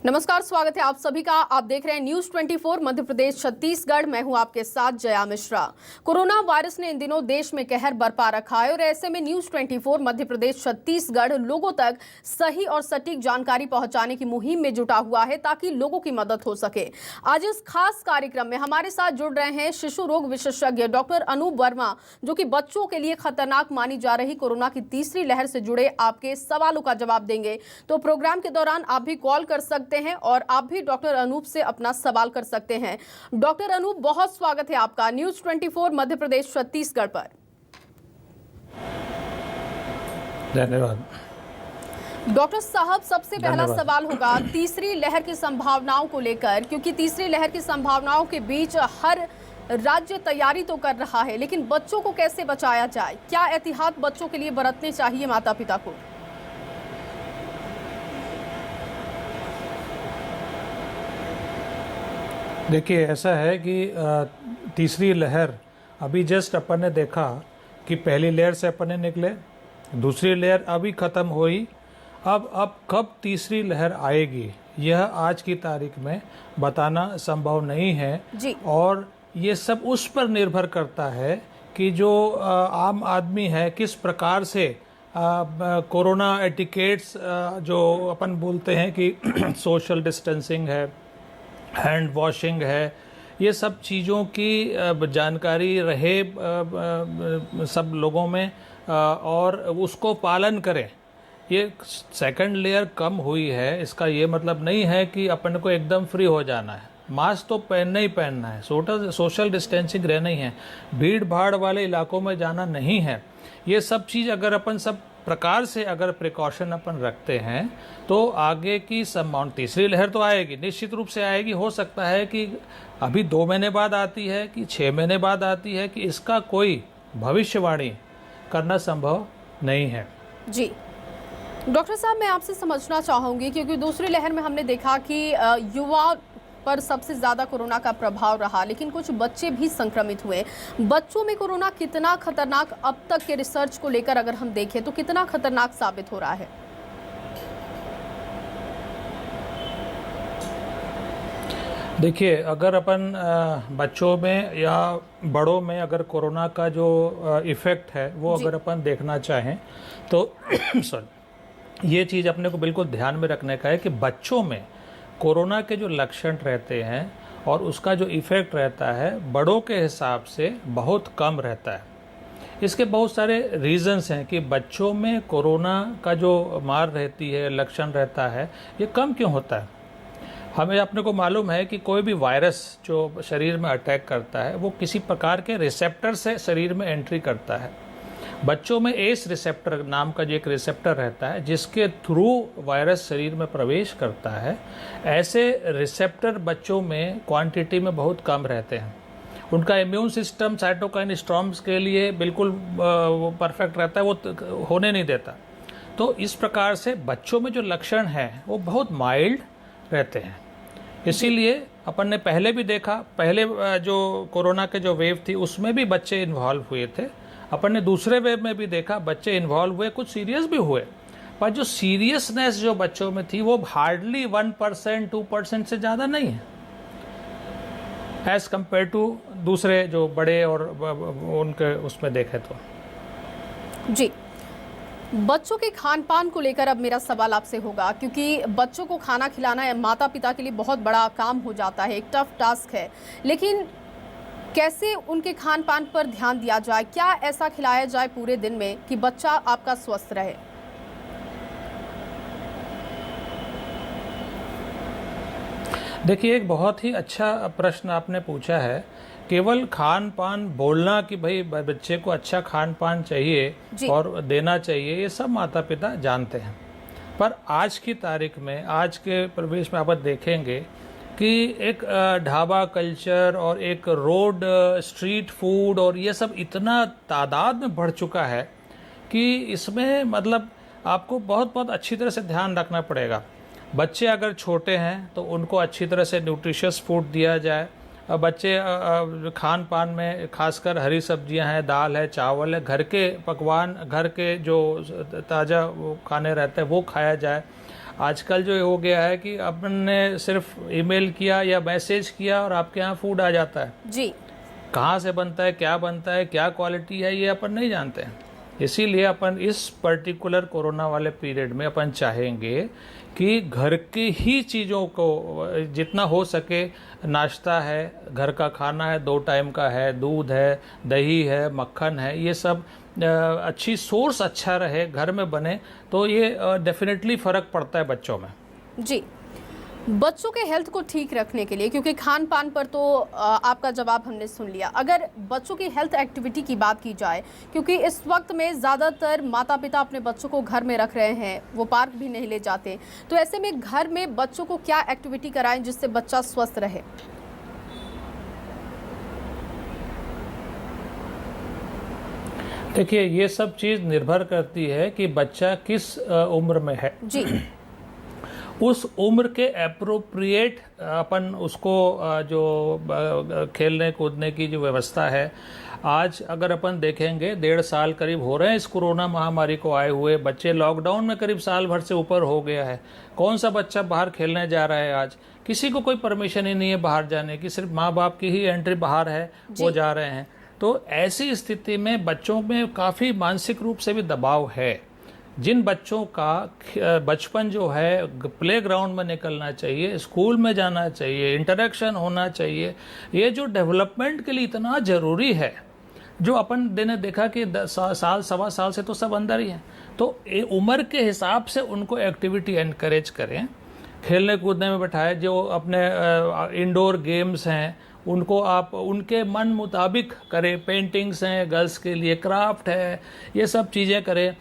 नमस्कार, स्वागत है आप सभी का। आप देख रहे हैं न्यूज 24 मध्य प्रदेश छत्तीसगढ़। मैं हूं आपके साथ जया मिश्रा। कोरोना वायरस ने इन दिनों देश में कहर बरपा रखा है और ऐसे में न्यूज 24 मध्य प्रदेश छत्तीसगढ़ लोगों तक सही और सटीक जानकारी पहुंचाने की मुहिम में जुटा हुआ है ताकि लोगों की मदद हो सके। आज इस खास कार्यक्रम में हमारे साथ जुड़ रहे हैं शिशु रोग विशेषज्ञ डॉक्टर अनूप वर्मा, जो कि बच्चों के लिए खतरनाक मानी जा रही कोरोना की तीसरी लहर से जुड़े आपके सवालों का जवाब देंगे। तो प्रोग्राम के दौरान आप भी कॉल कर सकते हैं और आप भी डॉक्टर अनूप से अपना सवाल कर सकते हैं। डॉक्टर अनूप, बहुत स्वागत है आपका न्यूज 24 मध्य प्रदेश छत्तीसगढ़ पर। धन्यवाद। डॉक्टर साहब, सबसे पहला सवाल होगा तीसरी लहर की संभावनाओं को लेकर, क्योंकि तीसरी लहर की संभावनाओं के बीच हर राज्य तैयारी तो कर रहा है, लेकिन बच्चों को कैसे बचाया जाए? क्या एहतियात बच्चों के लिए बरतने चाहिए माता पिता को? देखिए, ऐसा है कि तीसरी लहर अभी जस्ट अपन ने देखा कि पहली लहर से अपन ने निकले, दूसरी लहर अभी ख़त्म हुई। अब कब तीसरी लहर आएगी यह आज की तारीख में बताना संभव नहीं है जी। और ये सब उस पर निर्भर करता है कि जो आम आदमी है किस प्रकार से कोरोना एटिकेट्स जो अपन बोलते हैं कि सोशल डिस्टेंसिंग है, हैंड वॉशिंग है, ये सब चीज़ों की जानकारी रहे सब लोगों में और उसको पालन करें। ये सेकंड लेयर कम हुई है, इसका ये मतलब नहीं है कि अपन को एकदम फ्री हो जाना है। मास्क तो पहनना ही पहनना है, सोशल डिस्टेंसिंग रहना ही है, भीड़ भाड़ वाले इलाकों में जाना नहीं है। ये सब चीज़ अगर अपन सब प्रकार से अगर प्रिकॉशन अपन रखते हैं तो आगे की संभावना, तीसरी लहर तो आएगी, निश्चित रूप से आएगी। हो सकता है कि अभी 2 महीने बाद आती है कि 6 महीने बाद आती है, कि इसका कोई भविष्यवाणी करना संभव नहीं है। जी डॉक्टर साहब, मैं आपसे समझना चाहूँगी, क्योंकि दूसरी लहर में हमने देखा कि युवा पर सबसे ज़्यादा कोरोना का प्रभाव रहा, लेकिन कुछ बच्चे भी संक्रमित हुए। बच्चों में कोरोना कितना खतरनाक, अब तक के रिसर्च को लेकर अगर हम देखें तो कितना खतरनाक साबित हो रहा है? देखिए, अगर अपन बच्चों में या बड़ों में अगर कोरोना का जो इफ़ेक्ट है वो अगर अपन देखना चाहें तो सॉरी, ये चीज़ अपने को बिल्कुल ध्यान में रखने का है कि बच्चों में कोरोना के जो लक्षण रहते हैं और उसका जो इफ़ेक्ट रहता है बड़ों के हिसाब से बहुत कम रहता है। इसके बहुत सारे रीज़न्स हैं कि बच्चों में कोरोना का जो मार रहती है, लक्षण रहता है, ये कम क्यों होता है। हमें अपने को मालूम है कि कोई भी वायरस जो शरीर में अटैक करता है वो किसी प्रकार के रिसेप्टर से शरीर में एंट्री करता है। बच्चों में एस रिसेप्टर नाम का जो एक रिसेप्टर रहता है जिसके थ्रू वायरस शरीर में प्रवेश करता है। ऐसे रिसेप्टर बच्चों में क्वांटिटी में बहुत कम रहते हैं। उनका इम्यून सिस्टम साइटोकाइन स्टॉर्म्स के लिए बिल्कुल परफेक्ट रहता है, वो होने नहीं देता। तो इस प्रकार से बच्चों में जो लक्षण हैं वो बहुत माइल्ड रहते हैं। इसीलिए अपन ने पहले भी देखा, पहले जो कोरोना के जो वेव थी उसमें भी बच्चे इन्वॉल्व हुए थे। अपन ने दूसरे वेव में भी देखा बच्चे इन्वॉल्व हुए, कुछ सीरियस भी हुए, पर जो सीरियसनेस जो बच्चों में थी वो हार्डली 1% 2% से ज़्यादा नहीं है एज कंपेयर टू दूसरे जो बड़े और उनके उसमें देखे तो। जी, बच्चों के खान पान को लेकर अब मेरा सवाल आपसे होगा, क्योंकि बच्चों को खाना खिलाना माता पिता के लिए बहुत बड़ा काम हो जाता है, एक टफ टास्क है, लेकिन कैसे उनके खान पान पर ध्यान दिया जाए? क्या ऐसा खिलाया जाए पूरे दिन में कि बच्चा आपका स्वस्थ रहे? देखिए, एक बहुत ही अच्छा प्रश्न आपने पूछा है। केवल खान पान बोलना कि भाई बच्चे को अच्छा खान पान चाहिए और देना चाहिए, ये सब माता पिता जानते हैं, पर आज की तारीख में, आज के परिवेश में आप देखेंगे कि एक ढाबा कल्चर और एक रोड स्ट्रीट फूड और ये सब इतना तादाद में बढ़ चुका है कि इसमें मतलब आपको बहुत बहुत अच्छी तरह से ध्यान रखना पड़ेगा। बच्चे अगर छोटे हैं तो उनको अच्छी तरह से न्यूट्रिशियस फूड दिया जाए। बच्चे खान पान में खासकर हरी सब्जियां हैं, दाल है, चावल है, घर के पकवान, घर के जो ताज़ा खाने रहते हैं वो खाया जाए। आजकल जो हो गया है कि अपन ने सिर्फ ईमेल किया या मैसेज किया और आपके यहाँ फूड आ जाता है। जी। कहाँ से बनता है, क्या क्वालिटी है, ये अपन नहीं जानते हैं। इसीलिए अपन इस पर्टिकुलर कोरोना वाले पीरियड में अपन चाहेंगे कि घर की ही चीज़ों को जितना हो सके, नाश्ता है, घर का खाना है, 2 टाइम का है, दूध है, दही है, मक्खन है, ये सब अच्छी सोर्स अच्छा रहे, घर में बने, तो ये डेफिनेटली फ़र्क पड़ता है बच्चों में। जी, बच्चों के हेल्थ को ठीक रखने के लिए, क्योंकि खान पान पर तो आपका जवाब हमने सुन लिया, अगर बच्चों की हेल्थ एक्टिविटी की बात की जाए, क्योंकि इस वक्त में ज़्यादातर माता पिता अपने बच्चों को घर में रख रहे हैं, वो पार्क भी नहीं ले जाते, तो ऐसे में घर में बच्चों को क्या एक्टिविटी कराएं जिससे बच्चा स्वस्थ रहे? देखिए, ये सब चीज़ निर्भर करती है कि बच्चा किस उम्र में है। जी। उस उम्र के एप्रोप्रिएट अपन उसको जो खेलने कूदने की जो व्यवस्था है, आज अगर अपन देखेंगे 1.5 साल करीब हो रहे हैं इस कोरोना महामारी को आए हुए, बच्चे लॉकडाउन में करीब साल भर से ऊपर हो गया है। कौन सा बच्चा बाहर खेलने जा रहा है आज? किसी को कोई परमिशन ही नहीं है बाहर जाने की, सिर्फ माँ बाप की ही एंट्री बाहर है, वो जा रहे हैं। तो ऐसी स्थिति में बच्चों में काफ़ी मानसिक रूप से भी दबाव है। जिन बच्चों का बचपन जो है प्ले ग्राउंड में निकलना चाहिए, स्कूल में जाना चाहिए, इंटरेक्शन होना चाहिए, ये जो डेवलपमेंट के लिए इतना ज़रूरी है, जो अपन ने देखा कि साल 1.25 साल से तो सब अंदर ही हैं, तो उम्र के हिसाब से उनको एक्टिविटी एनकरेज करें, खेलने कूदने में बैठाएं। जो अपने इंडोर गेम्स हैं उनको आप उनके मन मुताबिक करें, पेंटिंग्स हैं गर्ल्स के लिए, क्राफ्ट है, ये सब चीज़ें करें।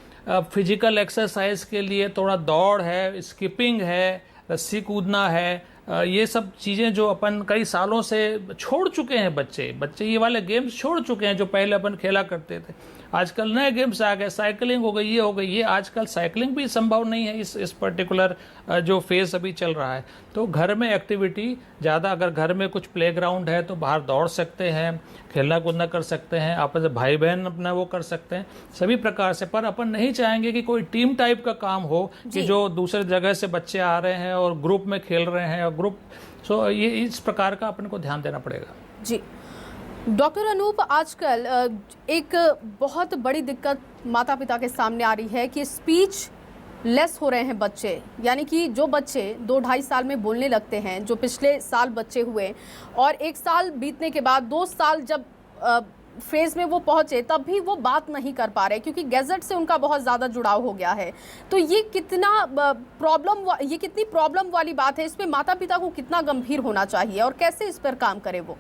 फिजिकल एक्सरसाइज के लिए थोड़ा दौड़ है, स्किपिंग है, रस्सी कूदना है, ये सब चीज़ें जो अपन कई सालों से छोड़ चुके हैं, बच्चे ये वाले गेम्स छोड़ चुके हैं जो पहले अपन खेला करते थे। आजकल नए गेम्स आ गए, साइकिलिंग हो गई, ये हो गई। ये आजकल साइकिलिंग भी संभव नहीं है इस पर्टिकुलर जो फेज़ अभी चल रहा है। तो घर में एक्टिविटी ज़्यादा, अगर घर में कुछ प्लेग्राउंड है तो बाहर दौड़ सकते हैं, खेलना कूदना कर सकते हैं, आपस में भाई बहन अपना वो कर सकते हैं, सभी प्रकार से। पर अपन नहीं चाहेंगे कि कोई टीम टाइप का काम हो कि जो दूसरे जगह से बच्चे आ रहे हैं और ग्रुप में खेल रहे हैं और ग्रुप, सो ये इस प्रकार का अपन को ध्यान देना पड़ेगा। जी डॉक्टर अनूप, आजकल एक बहुत बड़ी दिक्कत माता पिता के सामने आ रही है कि स्पीच लेस हो रहे हैं बच्चे, यानी कि जो बच्चे 2-2.5 साल में बोलने लगते हैं, जो पिछले साल बच्चे हुए और 1 साल बीतने के बाद 2 साल जब फेज में वो पहुंचे तब भी वो बात नहीं कर पा रहे, क्योंकि गैजेट से उनका बहुत ज़्यादा जुड़ाव हो गया है। तो ये कितनी प्रॉब्लम वाली बात है, इसमें माता पिता को कितना गंभीर होना चाहिए और कैसे इस पर काम करे वो?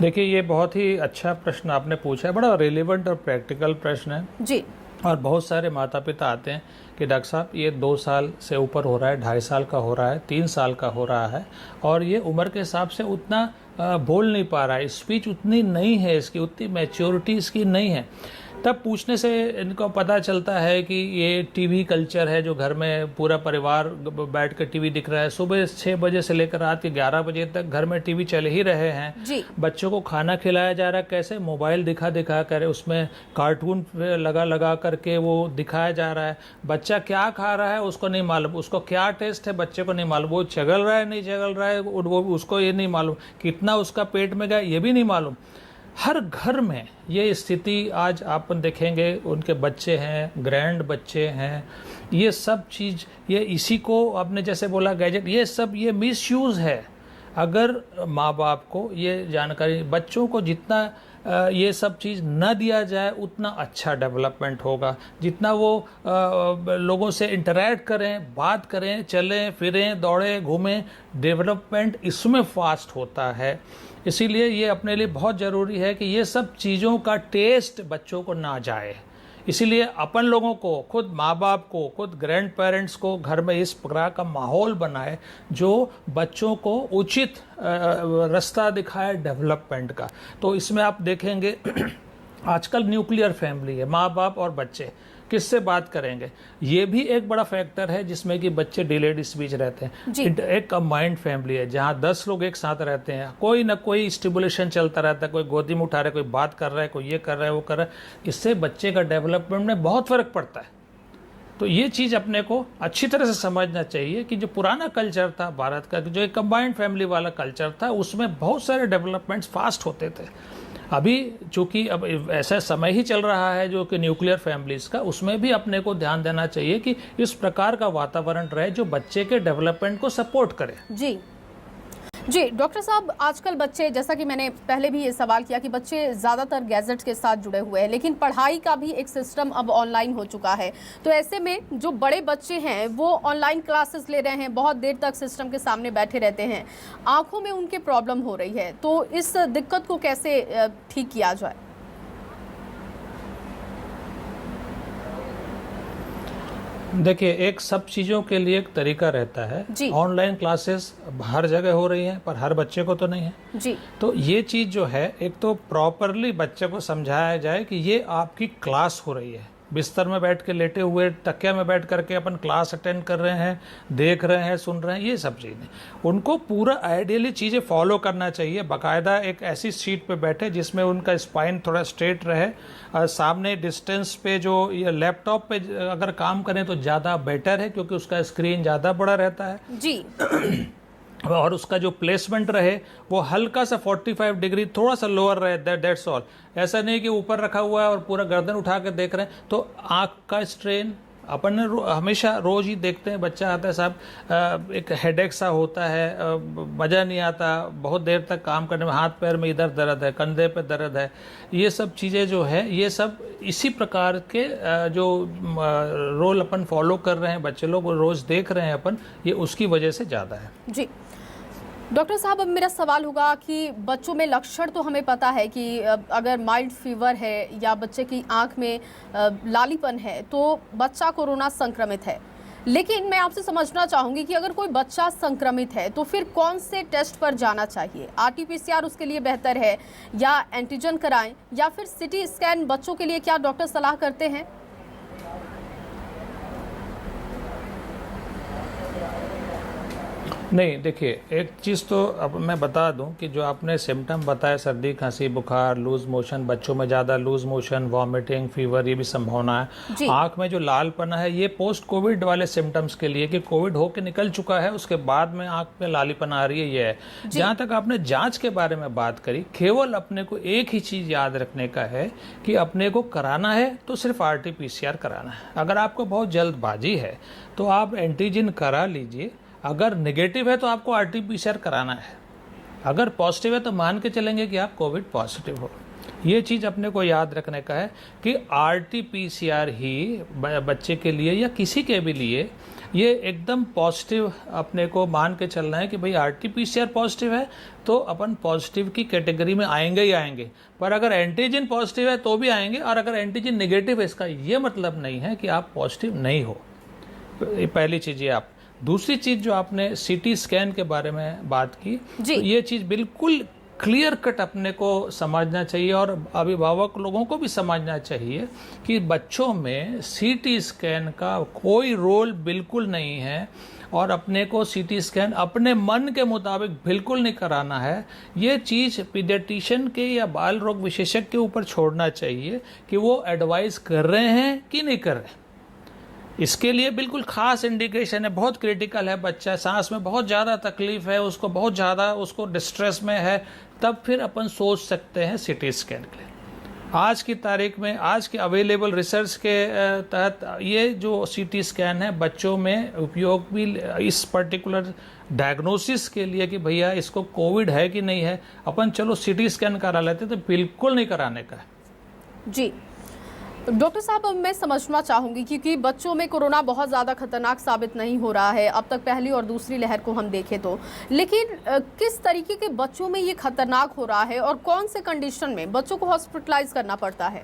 देखिए, ये बहुत ही अच्छा प्रश्न आपने पूछा है, बड़ा रिलेवेंट और प्रैक्टिकल प्रश्न है जी। और बहुत सारे माता पिता आते हैं कि डॉक्टर साहब ये 2 साल से ऊपर हो रहा है, 2.5 साल का हो रहा है, 3 साल का हो रहा है और ये उम्र के हिसाब से उतना बोल नहीं पा रहा है, स्पीच उतनी नहीं है इसकी, उतनी मैच्योरिटी इसकी नहीं है। तब पूछने से इनको पता चलता है कि ये टीवी कल्चर है, जो घर में पूरा परिवार बैठ कर टीवी दिख रहा है। सुबह 6 बजे से लेकर रात के 11 बजे तक घर में टीवी चल ही रहे हैं जी। बच्चों को खाना खिलाया जा रहा है कैसे? मोबाइल दिखा कर, उसमें कार्टून लगा करके वो दिखाया जा रहा है। बच्चा क्या खा रहा है उसको नहीं मालूम, उसको क्या टेस्ट है बच्चे को नहीं मालूम, वो चगल रहा है नहीं चगल रहा है वो उसको ये नहीं मालूम, कितना उसका पेट में गया ये भी नहीं मालूम। हर घर में ये स्थिति आज आप देखेंगे, उनके बच्चे हैं, ग्रैंड बच्चे हैं, ये सब चीज़, ये इसी को आपने जैसे बोला गैजेट, ये सब ये मिसयूज़ है। अगर माँ बाप को ये जानकारी, बच्चों को जितना ये सब चीज़ न दिया जाए उतना अच्छा डेवलपमेंट होगा। जितना वो लोगों से इंटरैक्ट करें, बात करें, चलें फिरें, दौड़ें घूमें, डेवलपमेंट इसमें फास्ट होता है। इसीलिए ये अपने लिए बहुत ज़रूरी है कि ये सब चीज़ों का टेस्ट बच्चों को ना जाए। इसीलिए अपन लोगों को, खुद माँ बाप को, खुद ग्रैंड पेरेंट्स को घर में इस प्रकार का माहौल बनाए जो बच्चों को उचित रास्ता दिखाए डेवलपमेंट का। तो इसमें आप देखेंगे आजकल न्यूक्लियर फैमिली है, माँ बाप और बच्चे, किससे बात करेंगे। ये भी एक बड़ा फैक्टर है जिसमें कि बच्चे डिलेड स्पीच रहते हैं। एक कंबाइंड फैमिली है जहाँ 10 लोग एक साथ रहते हैं, कोई ना कोई स्टिमुलेशन चलता रहता है, कोई गोदी में उठा रहा है, कोई बात कर रहा है, कोई ये कर रहा है, वो कर रहा है। इससे बच्चे का डेवलपमेंट में बहुत फर्क पड़ता है। तो ये चीज़ अपने को अच्छी तरह से समझना चाहिए कि जो पुराना कल्चर था भारत का, जो एक कंबाइंड फैमिली वाला कल्चर था, उसमें बहुत सारे डेवलपमेंट्स फास्ट होते थे। अभी चूंकि अब ऐसा समय ही चल रहा है जो कि न्यूक्लियर फैमिलीज का, उसमें भी अपने को ध्यान देना चाहिए कि इस प्रकार का वातावरण रहे जो बच्चे के डेवलपमेंट को सपोर्ट करे। जी डॉक्टर साहब, आजकल बच्चे, जैसा कि मैंने पहले भी ये सवाल किया कि बच्चे ज़्यादातर गैजेट्स के साथ जुड़े हुए हैं, लेकिन पढ़ाई का भी एक सिस्टम अब ऑनलाइन हो चुका है। तो ऐसे में जो बड़े बच्चे हैं वो ऑनलाइन क्लासेस ले रहे हैं, बहुत देर तक सिस्टम के सामने बैठे रहते हैं, आंखों में उनके प्रॉब्लम हो रही है। तो इस दिक्कत को कैसे ठीक किया जाए? देखिए, एक सब चीज़ों के लिए एक तरीका रहता है। ऑनलाइन क्लासेस हर जगह हो रही हैं पर हर बच्चे को तो नहीं है जी। तो ये चीज़ जो है, एक तो प्रॉपरली बच्चे को समझाया जाए कि ये आपकी क्लास हो रही है। बिस्तर में बैठ के लेटे हुए, तकिया में बैठ करके अपन क्लास अटेंड कर रहे हैं, देख रहे हैं, सुन रहे हैं, ये सब चीज़ें उनको पूरा आइडियली चीज़ें फॉलो करना चाहिए। बाकायदा एक ऐसी सीट पे बैठे जिसमें उनका स्पाइन थोड़ा स्ट्रेट रहे, और सामने डिस्टेंस पे जो ये लैपटॉप पे अगर काम करें तो ज़्यादा बेटर है क्योंकि उसका स्क्रीन ज़्यादा बड़ा रहता है जी। और उसका जो प्लेसमेंट रहे वो हल्का सा 45 डिग्री थोड़ा सा लोअर रहे, दैट्स ऑल। ऐसा नहीं कि ऊपर रखा हुआ है और पूरा गर्दन उठा के देख रहे हैं, तो आँख का स्ट्रेन अपन हमेशा रोज ही देखते हैं। बच्चा आता है, साहब एक हेडेक सा होता है, मज़ा नहीं आता, बहुत देर तक काम करने में, हाथ पैर में इधर दर्द है, कंधे पे दर्द है, ये सब चीज़ें जो है, ये सब इसी प्रकार के जो रोल अपन फॉलो कर रहे हैं, बच्चे लोग रोज़ देख रहे हैं अपन, ये उसकी वजह से ज़्यादा है। जी डॉक्टर साहब, अब मेरा सवाल होगा कि बच्चों में लक्षण तो हमें पता है कि अगर माइल्ड फीवर है या बच्चे की आंख में लालीपन है तो बच्चा कोरोना संक्रमित है। लेकिन मैं आपसे समझना चाहूँगी कि अगर कोई बच्चा संक्रमित है तो फिर कौन से टेस्ट पर जाना चाहिए? RT-PCR उसके लिए बेहतर है या एंटीजन कराएं या फिर CT स्कैन बच्चों के लिए क्या डॉक्टर सलाह करते हैं? नहीं, देखिए, एक चीज़ तो अब मैं बता दूं कि जो आपने सिम्टम बताया, सर्दी, खांसी, बुखार, लूज मोशन, बच्चों में ज़्यादा लूज मोशन, वॉमिटिंग, फीवर, ये भी संभावना है। आँख में जो लालपना है, ये पोस्ट कोविड वाले सिम्टम्स के लिए कि कोविड होके निकल चुका है, उसके बाद में आँख में लालीपन आ रही है, ये है। जहाँ तक आपने जाँच के बारे में बात करी, केवल अपने को एक ही चीज़ याद रखने का है कि अपने को कराना है तो सिर्फ RT-PCR कराना है। अगर आपको बहुत जल्दबाजी है तो आप एंटीजन करा लीजिए, अगर नेगेटिव है तो आपको RT-PCR कराना है, अगर पॉजिटिव है तो मान के चलेंगे कि आप कोविड पॉजिटिव हो। ये चीज़ अपने को याद रखने का है कि RT-PCR ही बच्चे के लिए या किसी के भी लिए ये एकदम पॉजिटिव अपने को मान के चलना है कि भाई RT-PCR पॉजिटिव है तो अपन पॉजिटिव की कैटेगरी में आएंगे ही आएंगे। पर अगर एंटीजन पॉजिटिव है तो भी आएंगे, और अगर एंटीजन नेगेटिव है इसका ये मतलब नहीं है कि आप पॉजिटिव नहीं हो। पहली चीज़ ये आप। दूसरी चीज़ जो आपने CT स्कैन के बारे में बात की, तो ये चीज़ बिल्कुल क्लियर कट अपने को समझना चाहिए और अभिभावक लोगों को भी समझना चाहिए कि बच्चों में CT स्कैन का कोई रोल बिल्कुल नहीं है, और अपने को CT स्कैन अपने मन के मुताबिक बिल्कुल नहीं कराना है। ये चीज़ पीडियाट्रिशियन के या बाल रोग विशेषज्ञ के ऊपर छोड़ना चाहिए कि वो एडवाइस कर रहे हैं कि नहीं कर रहे। इसके लिए बिल्कुल खास इंडिकेशन है, बहुत क्रिटिकल है, बच्चा सांस में बहुत ज़्यादा तकलीफ है, उसको बहुत ज़्यादा उसको डिस्ट्रेस में है, तब फिर अपन सोच सकते हैं CT स्कैन के लिए। आज की तारीख में, आज के अवेलेबल रिसर्च के तहत ये जो CT स्कैन है बच्चों में उपयोग भी इस पर्टिकुलर डायग्नोसिस के लिए कि भैया इसको कोविड है कि नहीं है, अपन चलो CT स्कैन करा लेते, तो बिल्कुल नहीं कराने का है। जी डॉक्टर साहब, अब मैं समझना चाहूँगी क्योंकि बच्चों में कोरोना बहुत ज़्यादा खतरनाक साबित नहीं हो रहा है अब तक, पहली और दूसरी लहर को हम देखें तो, लेकिन किस तरीके के बच्चों में ये खतरनाक हो रहा है और कौन से कंडीशन में बच्चों को हॉस्पिटलाइज करना पड़ता है?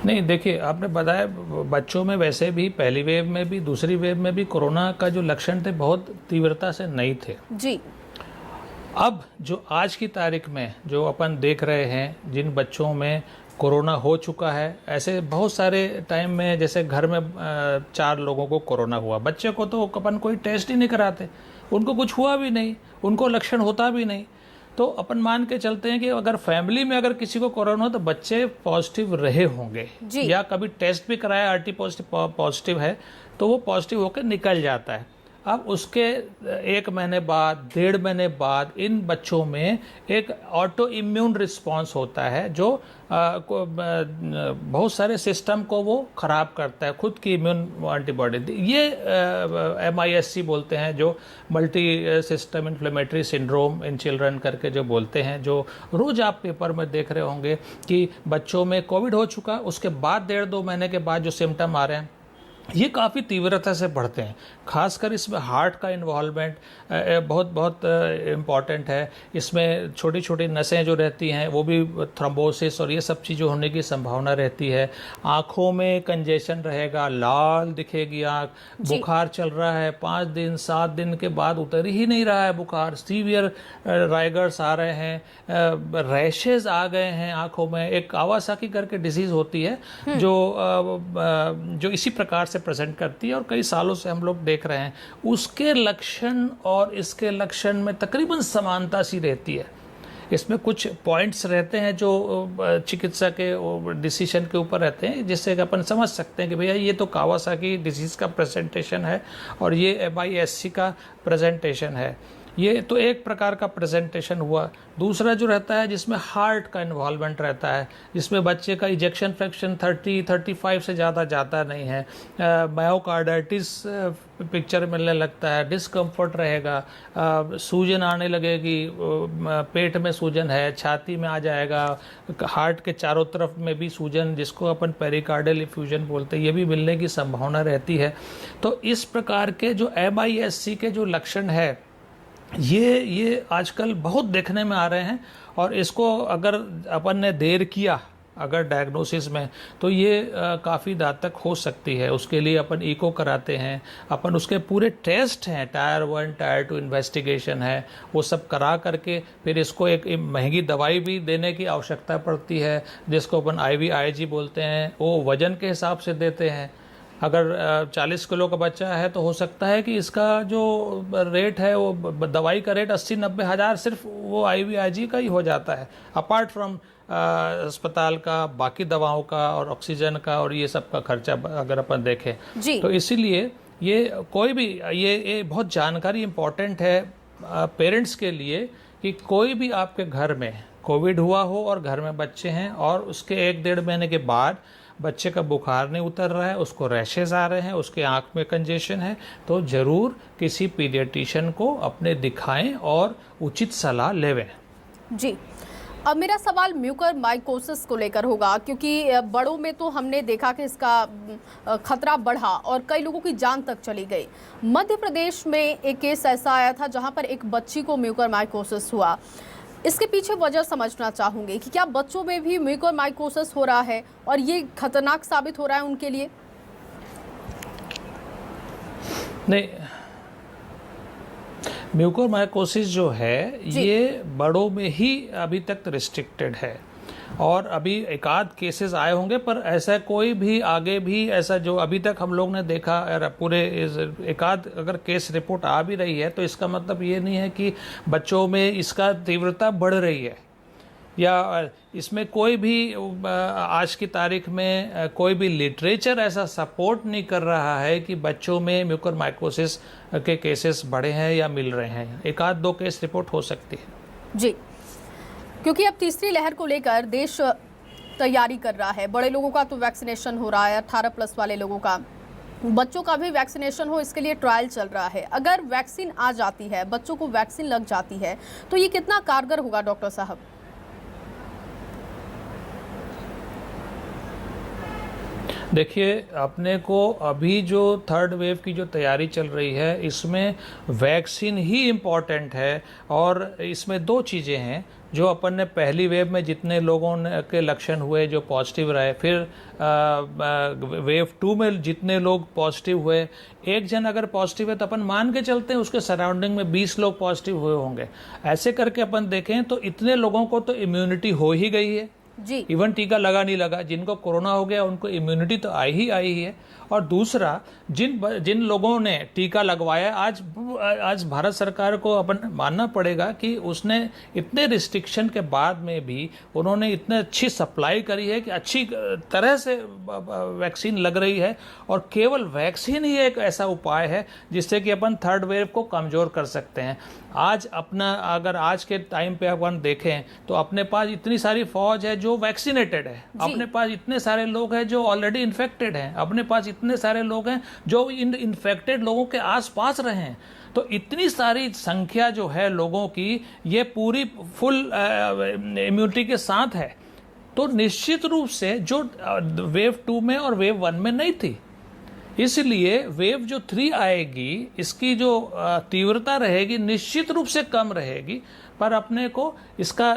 नहीं, देखिए, आपने बताया बच्चों में वैसे भी पहली वेव में भी दूसरी वेव में भी कोरोना का जो लक्षण थे बहुत तीव्रता से नहीं थे जी। अब जो आज की तारीख में जो अपन देख रहे हैं, जिन बच्चों में कोरोना हो चुका है, ऐसे बहुत सारे टाइम में जैसे घर में 4 लोगों को कोरोना हुआ, बच्चे को तो अपन कोई टेस्ट ही नहीं कराते, उनको कुछ हुआ भी नहीं, उनको लक्षण होता भी नहीं, तो अपन मान के चलते हैं कि अगर फैमिली में अगर किसी को कोरोना हो तो बच्चे पॉजिटिव रहे होंगे या कभी टेस्ट भी कराया आरटी पॉजिटिव है तो वो पॉजिटिव होकर निकल जाता है। अब उसके 1 महीने बाद 1.5 महीने बाद इन बच्चों में एक ऑटो इम्यून रिस्पॉन्स होता है जो बहुत सारे सिस्टम को वो ख़राब करता है, खुद की इम्यून एंटीबॉडी, ये MIS-C बोलते हैं, जो multi system inflammatory syndrome in children करके जो बोलते हैं, जो रोज़ आप पेपर में देख रहे होंगे कि बच्चों में कोविड हो चुका, उसके बाद 1.5-2 महीने के बाद जो सिम्टम आ रहे हैं ये काफ़ी तीव्रता से बढ़ते हैं। खासकर इसमें हार्ट का इन्वॉल्वमेंट बहुत इम्पॉर्टेंट है। इसमें छोटी छोटी नसें जो रहती हैं वो भी थ्रोम्बोसिस और ये सब चीज़ें होने की संभावना रहती है। आँखों में कंजेशन रहेगा, लाल दिखेगी आँख, बुखार चल रहा है 5 दिन 7 दिन के बाद उतर ही नहीं रहा है बुखार, सीवियर राइगर्स आ रहे हैं, रैशेज आ गए हैं आँखों में। एक कावासाकी करके डिजीज़ होती है जो इसी प्रकार से प्रेजेंट करती है और कई सालों से हम लोग देख रहे हैं। उसके लक्षण और इसके लक्षण में तकरीबन समानता सी रहती है। इसमें कुछ पॉइंट्स रहते हैं जो चिकित्सा के डिसीजन के ऊपर रहते हैं, जिससे अपन समझ सकते हैं कि भैया ये तो कावासाकी डिजीज़ का प्रेजेंटेशन है और ये MIS-C का प्रेजेंटेशन है। ये तो एक प्रकार का प्रेजेंटेशन हुआ। दूसरा जो रहता है जिसमें हार्ट का इन्वॉल्वमेंट रहता है, जिसमें बच्चे का इजेक्शन फ्रैक्शन 30-35 से ज़्यादा जाता नहीं है, मायोकार्डाइटिस पिक्चर मिलने लगता है, डिस्कम्फर्ट रहेगा, सूजन आने लगेगी, पेट में सूजन है, छाती में आ जाएगा, हार्ट के चारों तरफ में भी सूजन, जिसको अपन पेरिकार्डियल इफ्यूजन बोलते हैं, ये भी मिलने की संभावना रहती है। तो इस प्रकार के जो MIS-C के जो लक्षण है ये आजकल बहुत देखने में आ रहे हैं और इसको अगर अपन ने देर किया अगर डायग्नोसिस में तो ये काफ़ी घातक हो सकती है। उसके लिए अपन इको कराते हैं, अपन उसके पूरे टेस्ट हैं, टायर 1 टायर 2 इन्वेस्टिगेशन है, वो सब करा करके फिर इसको एक महंगी दवाई भी देने की आवश्यकता पड़ती है, जिसको अपन IVIG बोलते हैं। वो वज़न के हिसाब से देते हैं। अगर 40 किलो का बच्चा है तो हो सकता है कि इसका जो रेट है वो दवाई का रेट 80-90 हज़ार सिर्फ वो IVIG का ही हो जाता है, अपार्ट फ्रॉम अस्पताल का, बाकी दवाओं का और ऑक्सीजन का और ये सब का खर्चा अगर अपन देखें तो इसीलिए ये कोई भी ये बहुत जानकारी इम्पोर्टेंट है पेरेंट्स के लिए कि कोई भी आपके घर में कोविड हुआ हो और घर में बच्चे हैं और उसके 1-1.5 महीने के बाद बच्चे का बुखार नहीं उतर रहा है, उसको रैशेज आ रहे हैं, उसके आँख में कंजेशन है, तो ज़रूर किसी पीडियाट्रिशियन को अपने दिखाएं और उचित सलाह लेवें। जी, अब मेरा सवाल म्यूकरमाइकोसिस को लेकर होगा, क्योंकि बड़ों में तो हमने देखा कि इसका खतरा बढ़ा और कई लोगों की जान तक चली गई। मध्य प्रदेश में एक केस ऐसा आया था जहां पर एक बच्ची को म्यूकरमाइकोसिस हुआ। इसके पीछे वजह समझना चाहूँगी कि क्या बच्चों में भी म्यूकरमाइकोसिस हो रहा है और ये खतरनाक साबित हो रहा है उनके लिए? नहीं, म्यूकरमाइकोसिस जो है ये बड़ों में ही अभी तक रिस्ट्रिक्टेड है और अभी एक आध केसेस आए होंगे, पर ऐसा कोई भी आगे भी ऐसा जो अभी तक हम लोग ने देखा पूरे एक आध अगर केस रिपोर्ट आ भी रही है तो इसका मतलब ये नहीं है कि बच्चों में इसका तीव्रता बढ़ रही है या इसमें कोई भी आज की तारीख में कोई भी लिटरेचर ऐसा सपोर्ट नहीं कर रहा है कि बच्चों में म्यूकरमाइकोसिस के केसेस बढ़े हैं या मिल रहे हैं। 1-2 केस रिपोर्ट हो सकती है। जी, क्योंकि अब तीसरी लहर को लेकर देश तैयारी कर रहा है। बड़े लोगों का तो वैक्सीनेशन हो रहा है, 18+ वाले लोगों का, बच्चों का भी वैक्सीनेशन हो, इसके लिए ट्रायल चल रहा है। अगर वैक्सीन आ जाती है, बच्चों को वैक्सीन लग जाती है, तो ये कितना कारगर होगा डॉक्टर साहब? देखिए, अपने को अभी जो थर्ड वेव की जो तैयारी चल रही है, इसमें वैक्सीन ही इम्पॉर्टेंट है। और इसमें दो चीज़ें हैं। जो अपन ने पहली वेव में जितने लोगों के लक्षण हुए जो पॉजिटिव रहे, फिर वेव 2 में जितने लोग पॉजिटिव हुए, एक जन अगर पॉजिटिव है तो अपन मान के चलते हैं उसके सराउंडिंग में 20 लोग पॉजिटिव हुए होंगे। ऐसे करके अपन देखें तो इतने लोगों को तो इम्यूनिटी हो ही गई है जी। इवन टीका लगा नहीं लगा, जिनको कोरोना हो गया उनको इम्यूनिटी तो आई ही है। और दूसरा, जिन लोगों ने टीका लगवाया, आज भारत सरकार को अपन मानना पड़ेगा कि उसने इतने रिस्ट्रिक्शन के बाद में भी उन्होंने इतने अच्छी सप्लाई करी है कि अच्छी तरह से वैक्सीन लग रही है। और केवल वैक्सीन ही एक ऐसा उपाय है जिससे कि अपन थर्ड वेव को कमज़ोर कर सकते हैं। अगर आज के टाइम पे अपन देखें तो अपने पास इतनी सारी फौज है जो वैक्सीनेटेड है, अपने पास इतने सारे लोग हैं जो ऑलरेडी इन्फेक्टेड हैं, अपने पास इतने सारे लोग हैं जो इन इन्फेक्टेड लोगों के आसपास रहे हैं। तो इतनी सारी संख्या जो है लोगों की, ये पूरी फुल इम्यूनिटी के साथ है। तो निश्चित रूप से जो वेव 2 में और वेव 1 में नहीं थी, इसलिए वेव जो 3 आएगी, इसकी जो तीव्रता रहेगी निश्चित रूप से कम रहेगी। पर अपने को इसका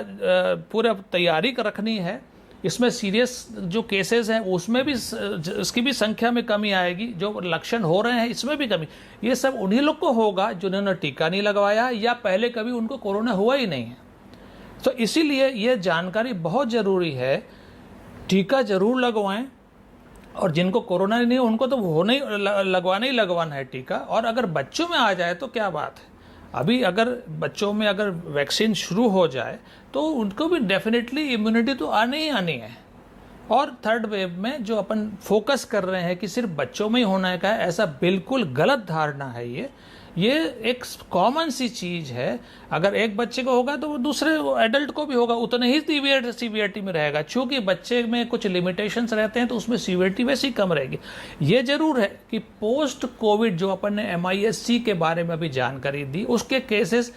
पूरा तैयारी रखनी है। इसमें सीरियस जो केसेस हैं उसमें भी इसकी भी संख्या में कमी आएगी। जो लक्षण हो रहे हैं इसमें भी कमी। ये सब उन्हीं लोग को होगा जिन्होंने टीका नहीं लगवाया या पहले कभी उनको कोरोना हुआ ही नहीं है। तो इसीलिए ये जानकारी बहुत ज़रूरी है। टीका जरूर लगवाएं, और जिनको कोरोना नहीं है उनको तो लगवाना ही लगवाना है टीका। और अगर बच्चों में आ जाए तो क्या बात है, अभी अगर बच्चों में अगर वैक्सीन शुरू हो जाए तो उनको भी डेफिनेटली इम्यूनिटी तो आनी ही आनी है। और थर्ड वेव में जो अपन फोकस कर रहे हैं कि सिर्फ बच्चों में ही होना है, ऐसा बिल्कुल गलत धारणा है। ये एक कॉमन सी चीज़ है। अगर एक बच्चे को होगा तो वो दूसरे एडल्ट को भी होगा, उतने ही सीवियरिटी में रहेगा। चूंकि बच्चे में कुछ लिमिटेशंस रहते हैं तो उसमें सीवियरिटी वैसे ही कम रहेगी। ये जरूर है कि पोस्ट कोविड जो अपन ने MIS-C के बारे में अभी जानकारी दी, उसके केसेस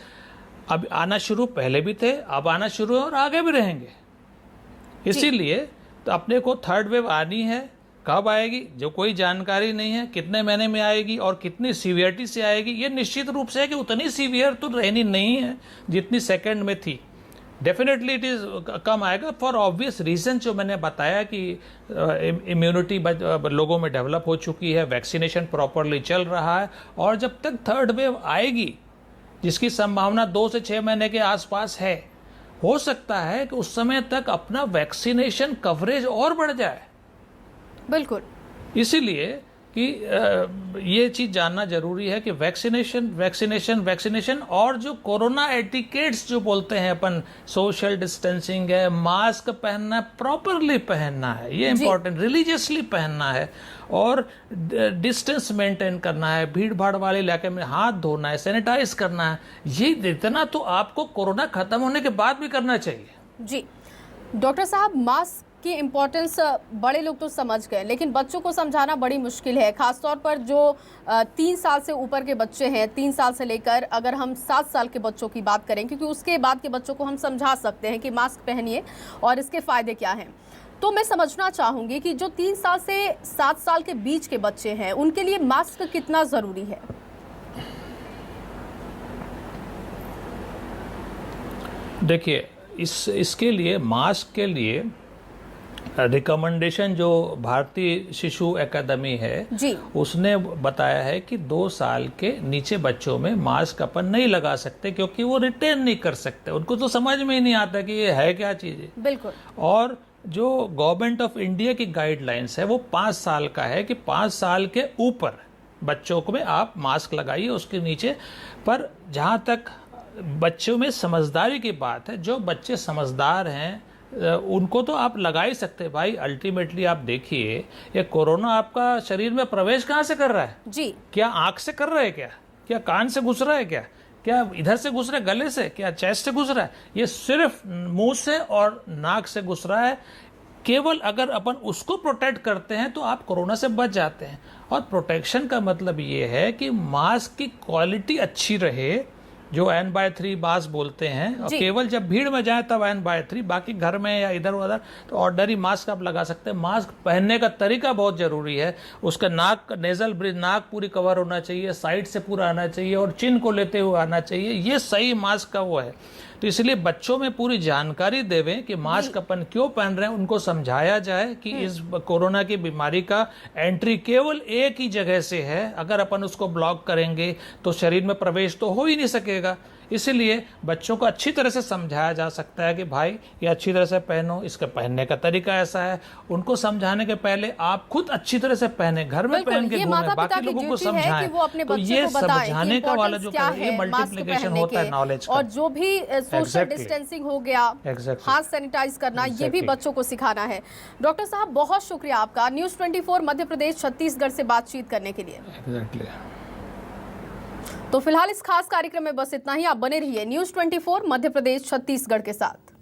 अब आना शुरू पहले भी थे, अब आना शुरू है और आगे भी रहेंगे। इसीलिए तो अपने को थर्ड वेव आनी है। कब आएगी जो कोई जानकारी नहीं है, कितने महीने में आएगी और कितनी सीवियरिटी से आएगी, ये निश्चित रूप से है कि उतनी सीवियर तो रहनी नहीं है जितनी सेकंड में थी। डेफिनेटली इट इज़ कम आएगा फॉर ऑब्वियस रीजन जो मैंने बताया कि इम्यूनिटी लोगों में डेवलप हो चुकी है, वैक्सीनेशन प्रॉपरली चल रहा है। और जब तक थर्ड वेव आएगी, जिसकी संभावना 2 से 6 महीने के आसपास है, हो सकता है कि उस समय तक अपना वैक्सीनेशन कवरेज और बढ़ जाए। बिल्कुल, इसीलिए कि ये चीज़ जानना जरूरी है कि वैक्सीनेशन और जो कोरोना एटिकेट्स जो बोलते हैं अपन, सोशल डिस्टेंसिंग है, मास्क पहनना, प्रॉपरली पहनना है, ये इंपॉर्टेंट, रिलीजियसली पहनना है, और डिस्टेंस मेंटेन करना है, भीड़ भाड़ वाले इलाके में हाथ धोना है, सैनिटाइज करना है। ये इतना तो आपको कोरोना खत्म होने के बाद भी करना चाहिए। जी डॉक्टर साहब, मास्क की इम्पोर्टेंस बड़े लोग तो समझ गए, लेकिन बच्चों को समझाना बड़ी मुश्किल है। खासतौर पर जो 3 साल से ऊपर के बच्चे हैं, 3 साल से लेकर अगर हम 7 साल के बच्चों की बात करें, क्योंकि उसके बाद के बच्चों को हम समझा सकते हैं कि मास्क पहनिए और इसके फ़ायदे क्या हैं। तो मैं समझना चाहूँगी कि जो 3 साल से 7 साल के बीच के बच्चे हैं, उनके लिए मास्क कितना ज़रूरी है? देखिए, इसके लिए मास्क के लिए रिकमेंडेशन जो भारतीय शिशु अकादमी है जी, उसने बताया है कि 2 साल के नीचे बच्चों में मास्क अपन नहीं लगा सकते, क्योंकि वो रिटेन नहीं कर सकते, उनको तो समझ में ही नहीं आता कि ये है क्या चीज़ है। बिल्कुल। और जो गवर्नमेंट ऑफ इंडिया की गाइडलाइंस है वो 5 साल का है कि 5 साल के ऊपर बच्चों को में आप मास्क लगाइए, उसके नीचे। पर जहाँ तक बच्चों में समझदारी की बात है, जो बच्चे समझदार हैं उनको तो आप लगा ही सकते हैं भाई। अल्टीमेटली आप देखिए, ये कोरोना आपका शरीर में प्रवेश कहाँ से कर रहा है जी? क्या आंख से कर रहा है, क्या कान से घुस रहा है, क्या इधर से घुस रहा है, गले से, क्या चेस्ट से घुस रहा है? ये सिर्फ मुंह से और नाक से घुस रहा है। केवल अगर अपन उसको प्रोटेक्ट करते हैं तो आप कोरोना से बच जाते हैं। और प्रोटेक्शन का मतलब ये है कि मास्क की क्वालिटी अच्छी रहे, जो N/3 मास्क बोलते हैं, और जी। केवल जब भीड़ में जाए तब N/3, बाकी घर में या इधर उधर तो ऑर्डनरी मास्क आप लगा सकते हैं। मास्क पहनने का तरीका बहुत जरूरी है। उसका नाक, नेजल ब्रिज, नाक पूरी कवर होना चाहिए, साइड से पूरा आना चाहिए और चिन को लेते हुए आना चाहिए। ये सही मास्क का वो है। तो इसलिए बच्चों में पूरी जानकारी देवें कि मास्क अपन क्यों पहन रहे हैं, उनको समझाया जाए कि इस कोरोना की बीमारी का एंट्री केवल एक ही जगह से है। अगर अपन उसको ब्लॉक करेंगे तो शरीर में प्रवेश तो हो ही नहीं सकेगा। इसलिए बच्चों को अच्छी तरह से समझाया जा सकता है कि भाई ये अच्छी तरह से पहनो, इसका पहनने का तरीका ऐसा है। उनको समझाने के पहले आप खुद अच्छी तरह से पहने, घर में बिल्कुल, पहन के ये घूमें, माता-पिता बाकी की लोगों को ड्यूटी है समझाएं। कि वो अपने तो बच्चे ये को बताएं कि समझाने का वाला जो क्या है मल्टीप्लिकेशन मास्क होता है पहनने नॉलेज के, का। और जो भी सोशल Exactly. डिस्टेंसिंग हो गया, Exactly. हाथ सैनिटाइज करना, ये भी Exactly. बच्चों को सिखाना है। डॉक्टर साहब, बहुत शुक्रिया आपका न्यूज़ 24 मध्य प्रदेश छत्तीसगढ़ से बातचीत करने के लिए। एग्जैक्टली। तो फिलहाल इस खास कार्यक्रम में बस इतना ही। आप बने रहिए न्यूज़ 24 मध्य प्रदेश छत्तीसगढ़ के साथ।